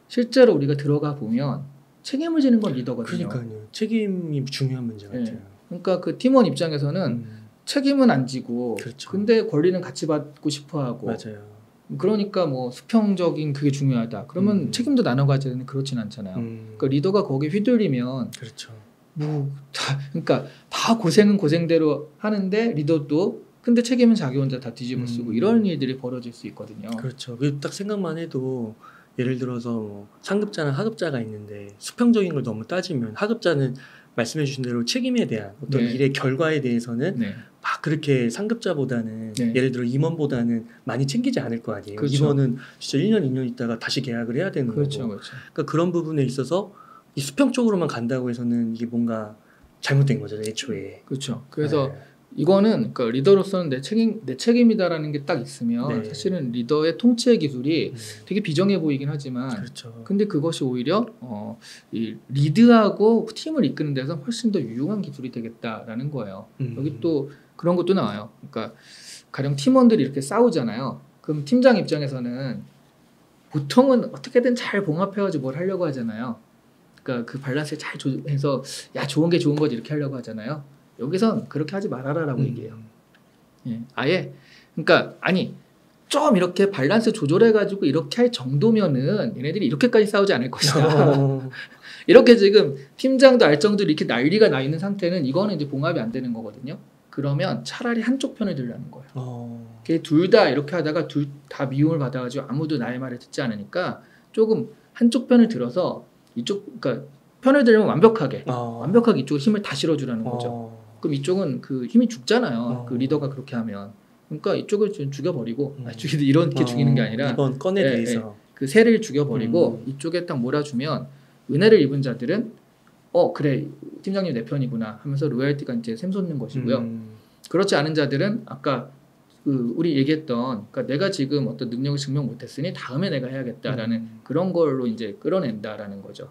실제로 우리가 들어가 보면 책임을 지는 건 리더거든요. 그러니까요. 책임이 중요한 문제 같아요. 그러니까 그 팀원 입장에서는 책임은 안 지고, 그렇죠. 근데 권리는 같이 받고 싶어하고. 맞아요. 그러니까 뭐 수평적인 그게 중요하다. 그러면 책임도 나눠 가져야 되는 그렇진 않잖아요. 그러니까 리더가 거기에 휘둘리면 그렇죠. 그러니까 다 고생은 고생대로 하는데 리더도 근데 책임은 자기 혼자 다 뒤집어 쓰고 이런 일들이 벌어질 수 있거든요. 그렇죠. 딱 생각만 해도 예를 들어서 뭐 상급자나 하급자가 있는데 수평적인 걸 너무 따지면 하급자는 말씀해 주신 대로 책임에 대한 어떤 일의 결과에 대해서는 막 그렇게 상급자보다는 예를 들어 임원보다는 많이 챙기지 않을 거 아니에요. 그렇죠. 임원은 진짜 1년 2년 있다가 다시 계약을 해야 되는 거고. 그렇죠. 그러니까 그런 부분에 있어서 이 수평 쪽으로만 간다고 해서는 이게 뭔가 잘못된 거죠, 애초에. 그렇죠. 그래서 이거는 그러니까 리더로서는 내 책임이다라는 게 딱 있으면 네. 사실은 리더의 통치의 기술이 되게 비정해 보이긴 하지만 그렇죠. 근데 그것이 오히려 이 리드하고 팀을 이끄는 데서 훨씬 더 유용한 기술이 되겠다라는 거예요. 여기 또 그런 것도 나와요. 그러니까 가령 팀원들이 이렇게 싸우잖아요. 그럼 팀장 입장에서는 보통은 어떻게든 잘 봉합해가지고 뭘 하려고 하잖아요. 그러니까 그 밸런스를 잘 조정해서 야 좋은 게 좋은 거지 이렇게 하려고 하잖아요. 여기선 그렇게 하지 말아라라고 얘기해요. 예, 아예 그러니까 아니 좀 이렇게 밸런스 조절해가지고 이렇게 할 정도면은 얘네들이 이렇게까지 싸우지 않을 것이다. 이렇게 지금 팀장도 알 정도로 이렇게 난리가 나 있는 상태는 이거는 이제 봉합이 안 되는 거거든요. 그러면 차라리 한쪽 편을 들라는 거예요. 둘 다 이렇게 하다가 둘 다 미움을 받아가지고 아무도 나의 말을 듣지 않으니까 조금 한쪽 편을 들어서 이쪽 그러니까 편을 들면 완벽하게 이쪽에 힘을 다 실어주라는 거죠. 그럼 이쪽은 그 힘이 죽잖아요. 그 리더가 그렇게 하면. 그러니까 이쪽을 죽여버리고 이렇게 죽이는 게 아니라 이번 건에 대해서 그 새를 죽여버리고 이쪽에 딱 몰아주면 은혜를 입은 자들은 그래 팀장님 내 편이구나 하면서 로열티가 이제 샘솟는 것이고요. 그렇지 않은 자들은 아까 우리 얘기했던 그러니까 내가 지금 어떤 능력을 증명 못했으니 다음에 내가 해야겠다라는 그런 걸로 이제 끌어낸다라는 거죠.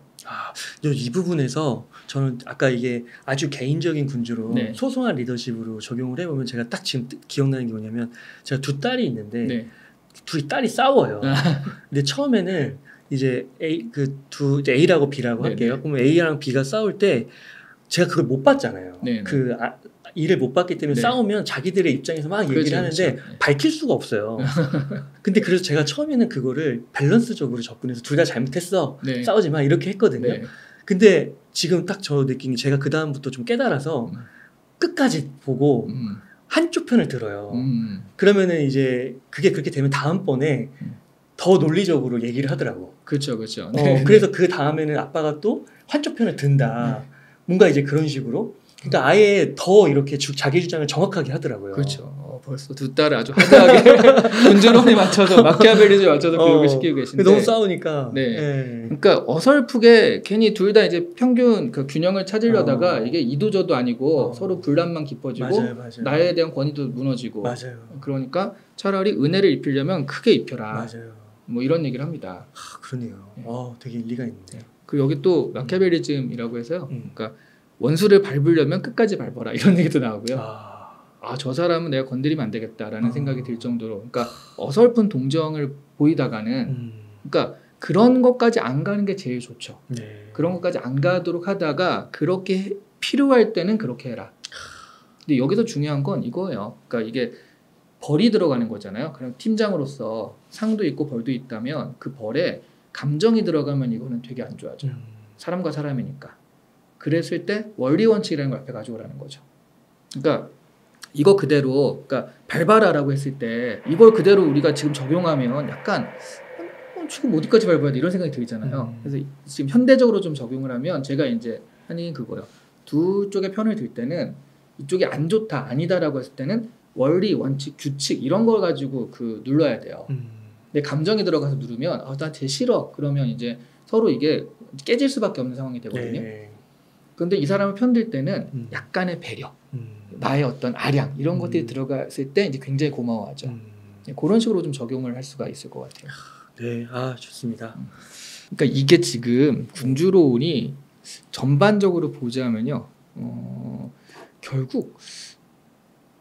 이 부분에서 저는 아까 이게 아주 개인적인 군주로 소소한 리더십으로 적용을 해보면 제가 딱 지금 기억나는 게 뭐냐면 제가 두 딸이 있는데 둘이 딸이 싸워요. 근데 처음에는 이제 A라고 B라고 할게요. 그러면 A랑 B가 싸울 때 제가 그걸 못 봤잖아요. 일을 못 봤기 때문에 싸우면 자기들의 입장에서 막 얘기를 하는데 밝힐 수가 없어요. 근데 그래서 제가 처음에는 그거를 밸런스적으로 접근해서 둘 다 잘못했어. 싸우지 마. 이렇게 했거든요. 근데 지금 딱 저 느낀 게 제가 그 다음부터 좀 깨달아서 끝까지 보고 한쪽 편을 들어요. 그러면은 이제 그게 그렇게 되면 다음번에 더 논리적으로 얘기를 하더라고. 그렇죠. 그래서 그 다음에는 아빠가 또 한쪽 편을 든다. 뭔가 이제 그런 식으로. 그러니까 아예 더 이렇게 자기 주장을 정확하게 하더라고요. 그렇죠. 벌써 두 딸을 아주 하드하게 군주론에 맞춰서 마키아벨리즘에 맞춰서 교육을 시키고 계신데 너무 싸우니까. 그러니까 어설프게 괜히 둘 다 이제 평균 그 균형을 찾으려다가 이게 이도저도 아니고 서로 분란만 깊어지고 맞아요. 나에 대한 권위도 무너지고. 그러니까 차라리 은혜를 입히려면 크게 입혀라. 뭐 이런 얘기를 합니다. 그러네요. 되게 일리가 있는데. 그리고 여기 또 마키아벨리즘이라고 해서요. 그러니까 원수를 밟으려면 끝까지 밟아라 이런 얘기도 나오고요. 저 사람은 내가 건드리면 안 되겠다라는 생각이 들 정도로 그러니까 어설픈 동정을 보이다가는 그러니까 그런 것까지 안 가는 게 제일 좋죠. 그런 것까지 안 가도록 하다가 그렇게 필요할 때는 그렇게 해라. 근데 여기서 중요한 건 이거예요. 그러니까 이게 벌이 들어가는 거잖아요. 그럼 팀장으로서 상도 있고 벌도 있다면 그 벌에 감정이 들어가면 이거는 되게 안 좋아져요. 사람과 사람이니까. 그랬을 때 원리 원칙이라는 걸 앞에 가져오라는 거죠. 그러니까 이거 그대로 그러니까 밟아라라고 했을 때 이걸 그대로 우리가 지금 적용하면 약간 지금 어디까지 밟아야 돼 이런 생각이 들잖아요. 그래서 지금 현대적으로 좀 적용을 하면 제가 이제 한 얘기는 그거예요. 두 쪽의 편을 들 때는 이쪽이 안 좋다 아니다라고 했을 때는 원리 원칙 규칙 이런 걸 가지고 눌러야 돼요. 근데 감정이 들어가서 누르면 나 쟤 싫어 그러면 이제 서로 이게 깨질 수밖에 없는 상황이 되거든요. 그런데 이 사람을 편들 때는 약간의 배려, 나의 어떤 아량 이런 것들이 들어갔을 때 이제 굉장히 고마워하죠. 그런 식으로 좀 적용을 할 수가 있을 것 같아요. 네, 좋습니다. 그러니까 이게 지금 군주론이 전반적으로 보자면요, 결국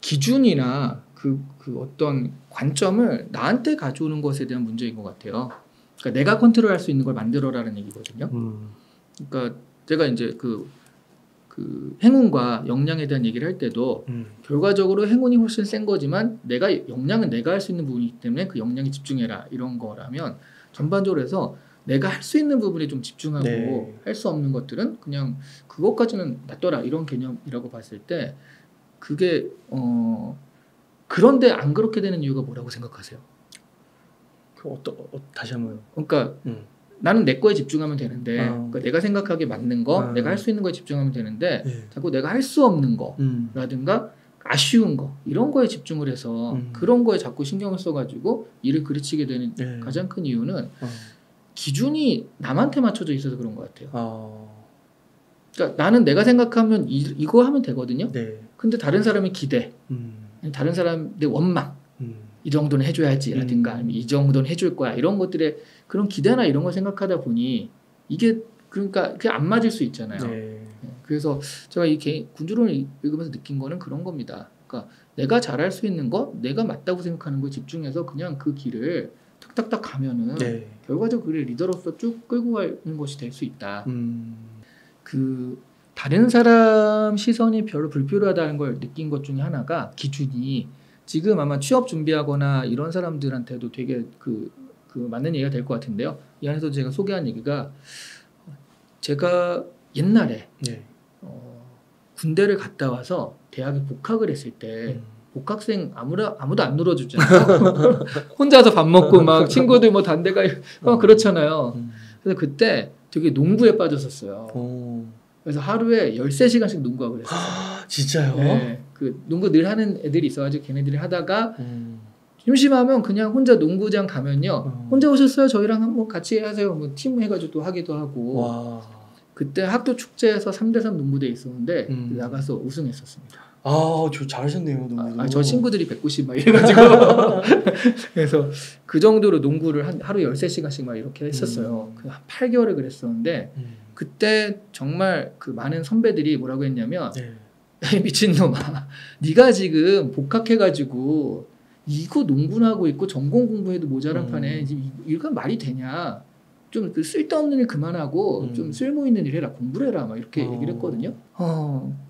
기준이나 그 어떤 관점을 나한테 가져오는 것에 대한 문제인 것 같아요. 그러니까 내가 컨트롤할 수 있는 걸 만들어라는 얘기거든요. 그러니까 제가 이제 그 행운과 역량에 대한 얘기를 할 때도 결과적으로 행운이 훨씬 센 거지만 역량은 내가 할 수 있는 부분이기 때문에 그 역량에 집중해라 이런 거라면 전반적으로 해서 내가 할 수 있는 부분에 좀 집중하고 할 수 없는 것들은 그냥 그것까지는 놔둬라 이런 개념이라고 봤을 때 그게 그런데 안 그렇게 되는 이유가 뭐라고 생각하세요? 다시 한번. 그러니까 나는 내 거에 집중하면 되는데 그러니까 내가 생각하기에 맞는 거 내가 할 수 있는 거에 집중하면 되는데 자꾸 내가 할 수 없는 거라든가 아쉬운 거 이런 거에 집중을 해서 그런 거에 자꾸 신경을 써가지고 일을 그르치게 되는 가장 큰 이유는 기준이 남한테 맞춰져 있어서 그런 것 같아요. 그러니까 나는 내가 생각하면 이거 하면 되거든요. 네. 근데 다른 사람의 기대, 다른 사람의 원망, 이 정도는 해줘야지라든가 아니면 이 정도는 해줄 거야 이런 것들의 그런 기대나 이런 걸 생각하다 보니 이게 그러니까 그게 안 맞을 수 있잖아요. 네. 그래서 제가 이 군주론을 읽으면서 느낀 거는 그런 겁니다. 그러니까 내가 잘할 수 있는 거, 내가 맞다고 생각하는 거 집중해서 그냥 그 길을 탁탁탁 가면은 네. 결과적으로 그 리더로서 쭉 끌고 가는 것이 될 수 있다. 그 다른 사람 시선이 별로 불필요하다는 걸 느낀 것 중에 하나가 기준이 지금 아마 취업 준비하거나 이런 사람들한테도 되게 그 맞는 얘기가 될 것 같은데요. 이 안에서 제가 소개한 얘기가 제가 옛날에 네. 군대를 갔다 와서 대학에 복학을 했을 때 복학생 아무도 안 놀아주잖아요. 혼자서 밥 먹고 막 친구들 뭐 단대 가 그렇잖아요. 그래서 그때 되게 농구에 빠졌었어요. 그래서 하루에 13시간씩 농구하고 그랬어요. 진짜요? 네. 그 농구 늘 하는 애들이 있어가지고 걔네들이 하다가 심심하면 그냥 혼자 농구장 가면요. 혼자 오셨어요? 저희랑 한번 같이 하세요. 뭐 팀 해가지고 또 하기도 하고. 와. 그때 학교 축제에서 3대3 농구대회 있었는데 나가서 우승했었습니다. 저 잘하셨네요. 농구. 저 친구들이 190 막 이래가지고 그래서 그 정도로 농구를 하루 13시간씩 막 이렇게 했었어요. 한 8개월을 그랬었는데 그때 정말 그 많은 선배들이 뭐라고 했냐면 네. 미친놈아 네가 지금 복학해가지고 이거 농구나 하고 있고 전공 공부해도 모자란 판에 이거 말이 되냐. 좀 그 쓸데없는 일 그만하고 좀 쓸모 있는 일 해라. 공부를 해라. 막 이렇게 얘기를 했거든요.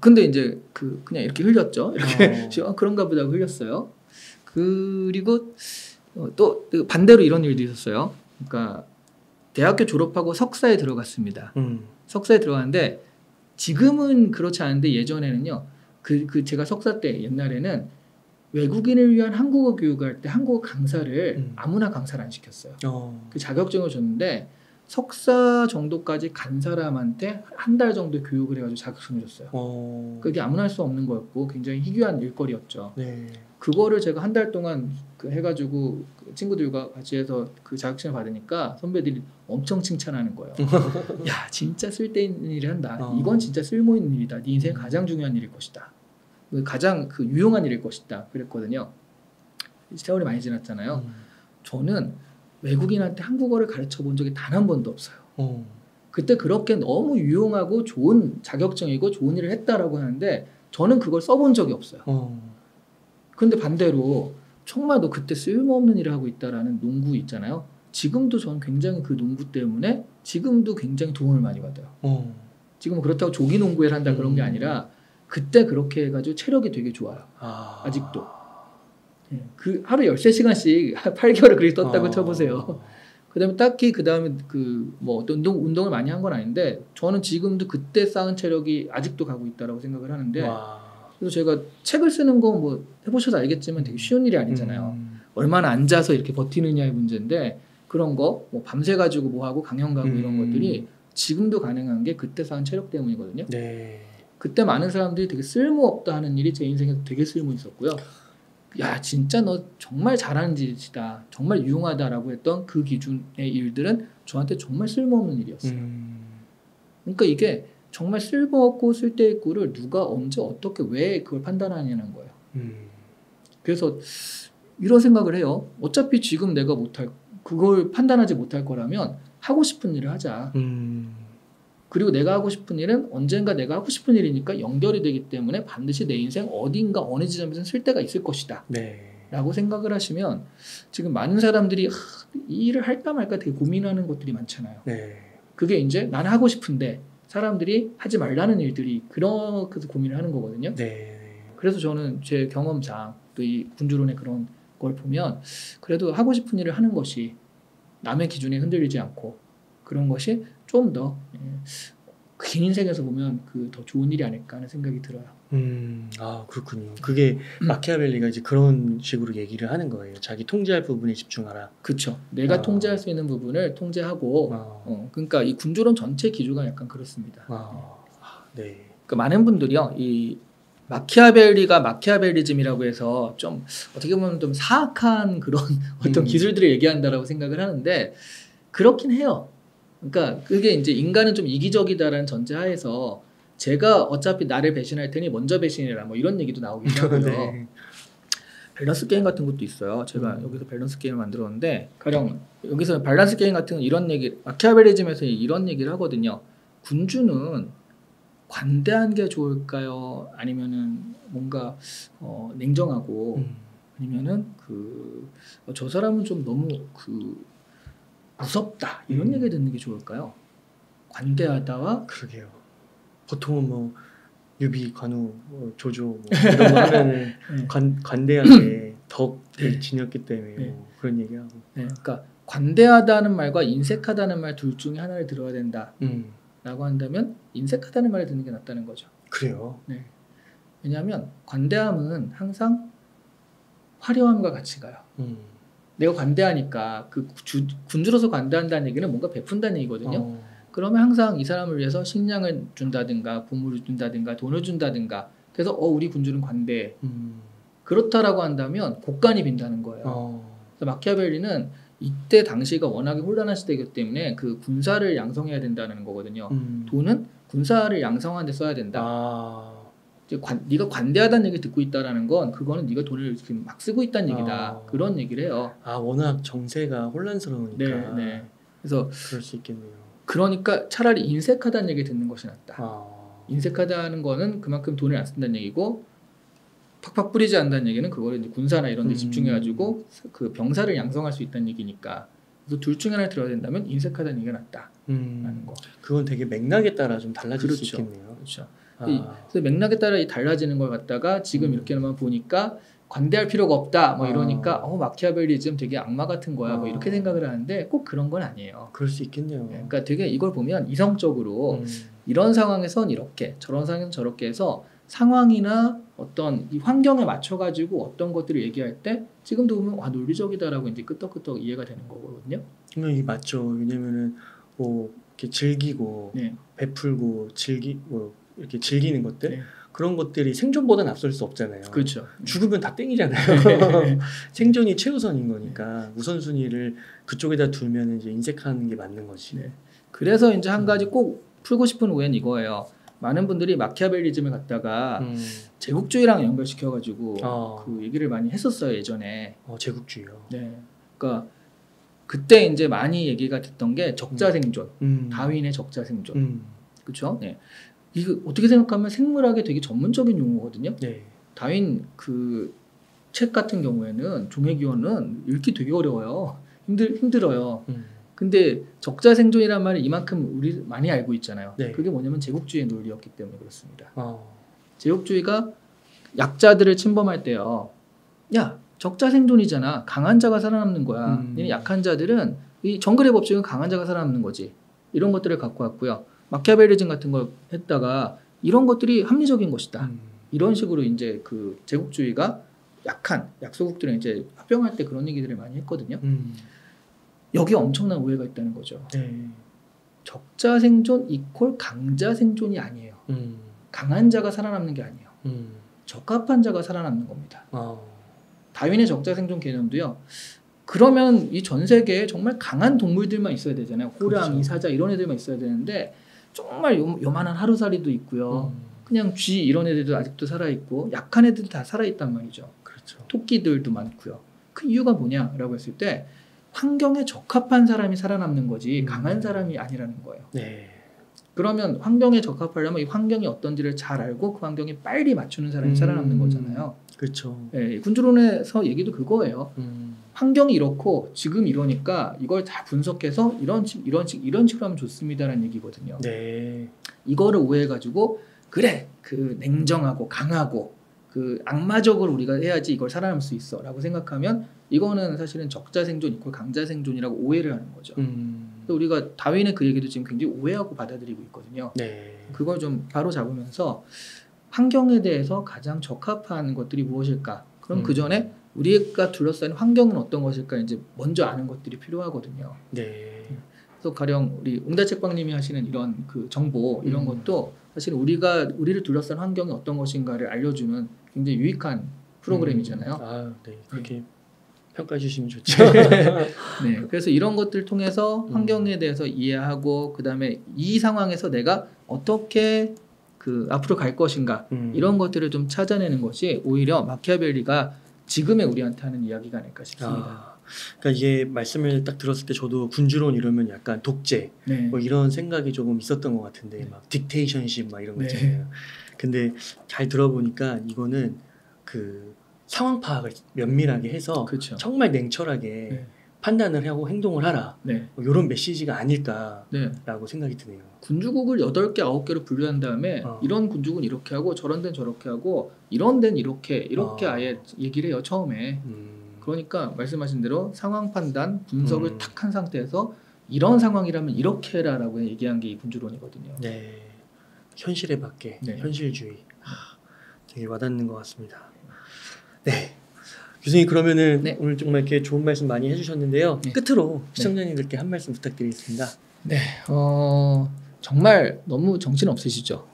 근데 이제 그냥 이렇게 흘렸죠. 이렇게 그런가 보다 하고 흘렸어요. 그리고 또 반대로 이런 일도 있었어요. 그러니까 대학교 졸업하고 석사에 들어갔습니다. 석사에 들어갔는데 지금은 그렇지 않은데 예전에는요. 제가 석사 때 옛날에는 외국인을 위한 한국어 교육할 때 한국어 강사를 아무나 강사를 안 시켰어요. 그 자격증을 줬는데 석사 정도까지 간 사람한테 한 달 정도 교육을 해가지고 자격증을 줬어요. 그게 아무나 할 수 없는 거였고 굉장히 희귀한 일거리였죠. 네. 그거를 제가 한 달 동안 해가지고 친구들과 같이 해서 그 자격증을 받으니까 선배들이 엄청 칭찬하는 거예요. 야 진짜 쓸데있는 일을 한다. 이건 진짜 쓸모있는 일이다. 네 인생 가장 중요한 일일 것이다. 가장 유용한 일일 것이다. 그랬거든요. 세월이 많이 지났잖아요. 저는 외국인한테 한국어를 가르쳐 본 적이 단 한 번도 없어요. 그때 그렇게 너무 유용하고 좋은 자격증이고 좋은 일을 했다라고 하는데 저는 그걸 써본 적이 없어요. 그런데 반대로 정말 너 그때 쓸모없는 일을 하고 있다라는 농구 있잖아요. 지금도 저는 굉장히 그 농구 때문에 지금도 굉장히 도움을 많이 받아요. 지금은 그렇다고 조기 농구를 한다 그런 게 아니라 그때 그렇게 해가지고 체력이 되게 좋아요. 아직도. 네. 그 하루 13시간씩 8개월을 그렇게 떴다고 쳐보세요. 그다음에 딱히 그다음에 뭐 어떤 운동을 많이 한 건 아닌데 저는 지금도 그때 쌓은 체력이 아직도 가고 있다라고 생각을 하는데 그래서 제가 책을 쓰는 거 뭐 해보셔서 알겠지만 되게 쉬운 일이 아니잖아요. 얼마나 앉아서 이렇게 버티느냐의 문제인데 그런 거 뭐 밤새 가지고 뭐 하고 강연 가고 이런 것들이 지금도 가능한 게 그때 쌓은 체력 때문이거든요. 네. 그때 많은 사람들이 되게 쓸모없다 하는 일이 제 인생에서 되게 쓸모 있었고요. 야 진짜 너 정말 잘하는 짓이다. 정말 유용하다라고 했던 그 기준의 일들은 저한테 정말 쓸모없는 일이었어요. 그러니까 이게 정말 쓸모없고 쓸데있고를 누가 언제 어떻게 왜 그걸 판단하냐는 거예요. 그래서 이런 생각을 해요. 어차피 지금 내가 그걸 판단하지 못할 거라면 하고 싶은 일을 하자. 그리고 내가 하고 싶은 일은 언젠가 내가 하고 싶은 일이니까 연결이 되기 때문에 반드시 내 인생 어딘가 어느 지점에서는 쓸 데가 있을 것이다. 네. 라고 생각을 하시면 지금 많은 사람들이 이 일을 할까 말까 되게 고민하는 것들이 많잖아요. 네. 그게 이제 나는 하고 싶은데 사람들이 하지 말라는 일들이 그렇게 고민을 하는 거거든요. 네. 그래서 저는 제 경험상 또 이 군주론의 그런 걸 보면 그래도 하고 싶은 일을 하는 것이 남의 기준에 흔들리지 않고 그런 것이 좀 더 긴 인생에서 보면 더 좋은 일이 아닐까 하는 생각이 들어요. 그렇군요. 그게 마키아벨리가 이제 그런 식으로 얘기를 하는 거예요. 자기 통제할 부분에 집중하라. 그렇죠. 내가 통제할 수 있는 부분을 통제하고, 그러니까 이 군주론 전체 기조가 약간 그렇습니다. 네. 그러니까 많은 분들이요, 이 마키아벨리가 마키아벨리즘이라고 해서 좀 어떻게 보면 좀 사악한 그런 어떤 기술들을 얘기한다라고 생각을 하는데 그렇긴 해요. 그러니까 그게 이제 인간은 좀 이기적이다라는 전제하에서 제가 어차피 나를 배신할 테니 먼저 배신해라 뭐 이런 얘기도 나오기도 하고요. 네. 밸런스 게임 같은 것도 있어요. 제가 여기서 밸런스 게임을 만들었는데 가령 여기서 밸런스 게임 같은 이런 얘기 마키아벨리즘에서 이런 얘기를 하거든요. 군주는 관대한 게 좋을까요? 아니면은 뭔가 냉정하고 아니면은 저 사람은 좀 너무 무섭다 이런 얘기 듣는 게 좋을까요? 관대하다와 그러게요. 보통은 뭐 유비, 관우, 뭐 조조 뭐 이런 거 하면은 관대하게 덕을 지녔기 때문에 뭐 그런 얘기하고. 네, 그러니까 관대하다는 말과 인색하다는 말 둘 중에 하나를 들어야 된다라고 한다면 인색하다는 말을 듣는 게 낫다는 거죠. 그래요. 네. 왜냐하면 관대함은 항상 화려함과 같이 가요. 내가 관대하니까 군주로서 관대한다는 얘기는 뭔가 베푼다는 얘기거든요. 그러면 항상 이 사람을 위해서 식량을 준다든가 보물을 준다든가 돈을 준다든가 그래서 우리 군주는 관대해. 그렇다라고 한다면 곡간이 빈다는 거예요. 그래서 마키아벨리는 이때 당시가 워낙에 혼란한 시대이기 때문에 그 군사를 양성해야 된다는 거거든요. 돈은 군사를 양성하는 데 써야 된다. 네가 관대하다는 얘기를 듣고 있다라는 건 그거는 네가 돈을 지금 막 쓰고 있다는 얘기다. 그런 얘기를 해요. 워낙 정세가 혼란스러우니까. 네. 그래서 그럴 수 있겠네요. 그러니까 차라리 인색하다는 얘기 듣는 것이 낫다. 인색하다는 거는 그만큼 돈을 안 쓴다는 얘기고 팍팍 뿌리지 않는다는 얘기는 그거를 이제 군사나 이런 데 집중해가지고 그 병사를 양성할 수 있다는 얘기니까 그래서 둘 중에 하나를 들어야 된다면 인색하다는 얘기가 낫다라는 거. 그건 되게 맥락에 따라 좀 달라질 수 있겠네요. 그렇죠. 그래서 맥락에 따라 달라지는 걸 갖다가 지금 이렇게만 보니까 관대할 필요가 없다 뭐 이러니까 마키아벨리즘 되게 악마 같은 거야 뭐 이렇게 생각을 하는데 꼭 그런 건 아니에요. 그럴 수 있겠네요. 그러니까 되게 이걸 보면 이성적으로 이런 상황에선 이렇게 저런 상황에선 저렇게 해서 상황이나 어떤 이 환경에 맞춰가지고 어떤 것들을 얘기할 때 지금도 보면 논리적이다라고 이제 끄떡끄떡 이해가 되는 거거든요. 이 맞죠. 왜냐면은 뭐 이렇게 즐기고 베풀고 이렇게 즐기는 것들 그런 것들이 생존보다는 앞설 수 없잖아요. 그렇죠. 죽으면 다 땡이잖아요. 생존이 최우선인 거니까 우선순위를 그쪽에다 두면 이제 인색하는 게 맞는 거지. 그래서 이제 한 가지 꼭 풀고 싶은 오해는 이거예요. 많은 분들이 마키아벨리즘을 갖다가 제국주의랑 연결시켜가지고 그 얘기를 많이 했었어요 예전에. 제국주의요. 네. 그러니까 그때 이제 많이 얘기가 됐던 게 적자생존, 다윈의 적자생존, 그렇죠? 네. 이거 어떻게 생각하면 생물학의 되게 전문적인 용어거든요. 다윈 그 책 같은 경우에는 종의기원은 읽기 되게 어려워요. 힘들어요. 근데 적자생존이란 말이 이만큼 우리 많이 알고 있잖아요. 그게 뭐냐면 제국주의의 논리였기 때문에 그렇습니다. 제국주의가 약자들을 침범할 때요. 야, 적자생존이잖아. 강한 자가 살아남는 거야. 약한 자들은 이 정글의 법칙은 강한 자가 살아남는 거지. 이런 것들을 갖고 왔고요. 마키아벨리즘 같은 걸 했다가 이런 것들이 합리적인 것이다. 이런 식으로 이제 그 제국주의가 약한 약소국들은 이제 합병할 때 그런 얘기들을 많이 했거든요. 여기에 엄청난 오해가 있다는 거죠. 적자생존 이퀄 강자생존이 아니에요. 강한 자가 살아남는 게 아니에요. 적합한 자가 살아남는 겁니다. 다윈의 적자생존 개념도요. 그러면 이 전 세계에 정말 강한 동물들만 있어야 되잖아요. 호랑이, 그렇죠. 사자 이런 애들만 있어야 되는데 정말 요만한 하루살이도 있고요. 그냥 쥐 이런 애들도 아직도 살아있고 약한 애들도 다 살아있단 말이죠. 그렇죠. 토끼들도 많고요. 그 이유가 뭐냐라고 했을 때 환경에 적합한 사람이 살아남는 거지 강한 사람이 아니라는 거예요. 그러면 환경에 적합하려면 이 환경이 어떤지를 잘 알고 그 환경에 빨리 맞추는 사람이 살아남는 거잖아요. 그렇죠. 군주론에서 얘기도 그거예요. 환경이 이렇고 지금 이러니까 이걸 다 분석해서 이런 식으로 하면 좋습니다라는 얘기거든요. 이거를 오해해가지고 그래 그 냉정하고 강하고 그 악마적으로 우리가 해야지 이걸 살아남을 수 있어라고 생각하면 이거는 사실은 적자생존 이퀄 강자생존이라고 오해를 하는 거죠. 우리가 다윈의 그 얘기도 지금 굉장히 오해하고 받아들이고 있거든요. 그걸 좀 바로 잡으면서 환경에 대해서 가장 적합한 것들이 무엇일까? 그럼 그 전에 우리가 둘러싸인 환경은 어떤 것일까? 이제 먼저 아는 것들이 필요하거든요. 그래서 가령 우리 웅다책방님이 하시는 이런 그 정보 이런 것도 사실 우리를 둘러싼 환경이 어떤 것인가를 알려주는 굉장히 유익한 프로그램이잖아요. 그렇게 평가해 주시면 좋죠. 그래서 이런 것들을 통해서 환경에 대해서 이해하고 그 다음에 이 상황에서 내가 어떻게 그 앞으로 갈 것인가 이런 것들을 좀 찾아내는 것이 오히려 마키아벨리가 지금의 우리한테 하는 이야기가 아닐까 싶습니다. 그러니까 이게 말씀을 딱 들었을 때 저도 군주론 이러면 약간 독재 네. 뭐 이런 생각이 조금 있었던 것 같은데 막 딕테이션십 막 이런 거 있잖아요. 근데 잘 들어보니까 이거는 그 상황 파악을 면밀하게 해서 그렇죠. 정말 냉철하게 판단을 하고 행동을 하라. 뭐 이런 메시지가 아닐까라고 생각이 드네요. 군주국을 8개, 9개로 분류한 다음에 이런 군주국은 이렇게 하고 저런 데는 저렇게 하고 이런 데는 이렇게 아예 얘기를 해요. 처음에. 그러니까 말씀하신 대로 상황 판단, 분석을 탁 한 상태에서 이런 상황이라면 이렇게 해라라고 얘기한 게 이 군주론이거든요. 네. 현실에 맞게 현실주의. 되게 와닿는 것 같습니다. 네. 교수님 그러면은 오늘 정말 이렇게 좋은 말씀 많이 해주셨는데요. 끝으로 시청자님들께 한 말씀 부탁드리겠습니다. 네, 정말 너무 정신 없으시죠?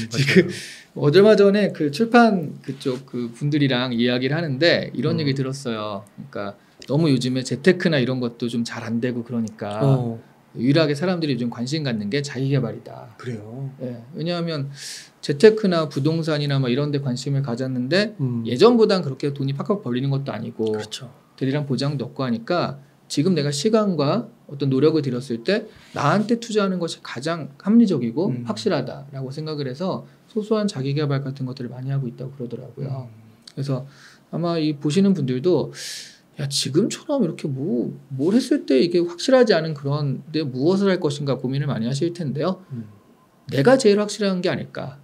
지금 얼마 전에 그 출판 그쪽 그 분들이랑 이야기를 하는데 이런 얘기 들었어요. 그러니까 너무 요즘에 재테크나 이런 것도 좀 잘 안 되고 그러니까 유일하게 사람들이 요즘 관심 갖는 게 자기개발이다. 그래요? 네, 왜냐하면 재테크나 부동산이나 뭐 이런 데 관심을 가졌는데 예전보단 그렇게 돈이 팍팍 벌리는 것도 아니고 그렇죠. 대리랑 보장도 없고 하니까 지금 내가 시간과 어떤 노력을 들였을 때 나한테 투자하는 것이 가장 합리적이고 확실하다라고 생각을 해서 소소한 자기개발 같은 것들을 많이 하고 있다고 그러더라고요. 그래서 아마 이 보시는 분들도 야 지금처럼 이렇게 뭘 했을 때 이게 확실하지 않은 그런데 무엇을 할 것인가 고민을 많이 하실 텐데요. 내가 제일 확실한 게 아닐까.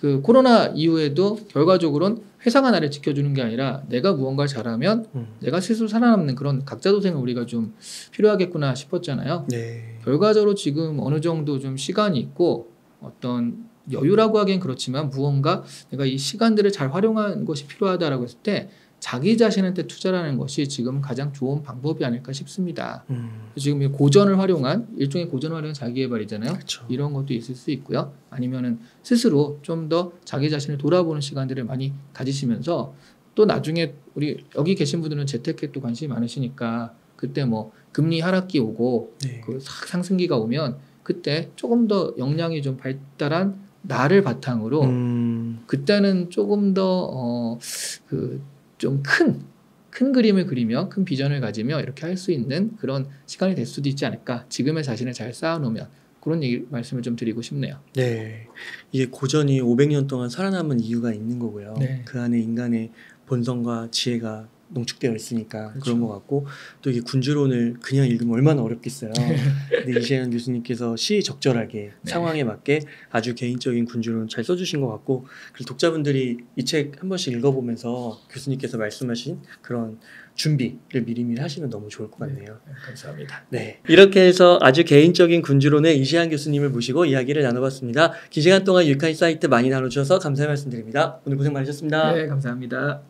그 코로나 이후에도 결과적으로는 회사가 나를 지켜주는 게 아니라 내가 무언가를 잘하면 내가 스스로 살아남는 그런 각자도생을 우리가 좀 필요하겠구나 싶었잖아요. 네. 결과적으로 지금 어느 정도 좀 시간이 있고 어떤 여유라고 하기엔 그렇지만 무언가 내가 이 시간들을 잘 활용하는 것이 필요하다라고 했을 때 자기 자신한테 투자라는 것이 지금 가장 좋은 방법이 아닐까 싶습니다. 지금 이 고전을 활용한 일종의 고전을 활용한 자기개발이잖아요. 그렇죠. 이런 것도 있을 수 있고요. 아니면은 스스로 좀 더 자기 자신을 돌아보는 시간들을 많이 가지시면서 또 나중에 우리 여기 계신 분들은 재테크에 또 관심이 많으시니까 그때 뭐 금리 하락기 오고 그 상승기가 오면 그때 조금 더 역량이 좀 발달한 나를 바탕으로 그때는 조금 더 좀 큰 그림을 그리며 큰 비전을 가지며 이렇게 할 수 있는 그런 시간이 될 수도 있지 않을까. 지금의 자신을 잘 쌓아놓으면 그런 말씀을 좀 드리고 싶네요. 네, 이게 고전이 500년 동안 살아남은 이유가 있는 거고요. 그 안에 인간의 본성과 지혜가 농축되어 있으니까 그런 것 같고 또 이게 군주론을 그냥 읽으면 얼마나 어렵겠어요. 근데 이재현 교수님께서 시적절하게 상황에 맞게 아주 개인적인 군주론 잘 써주신 것 같고 그리고 독자분들이 이 책 한 번씩 읽어보면서 교수님께서 말씀하신 그런 준비를 미리미리 하시면 너무 좋을 것 같네요. 감사합니다. 네, 이렇게 해서 아주 개인적인 군주론의 이재현 교수님을 모시고 이야기를 나눠봤습니다. 긴 시간 동안 유익한 사이트 많이 나눠주셔서 감사의 말씀드립니다. 오늘 고생 많으셨습니다. 네, 감사합니다.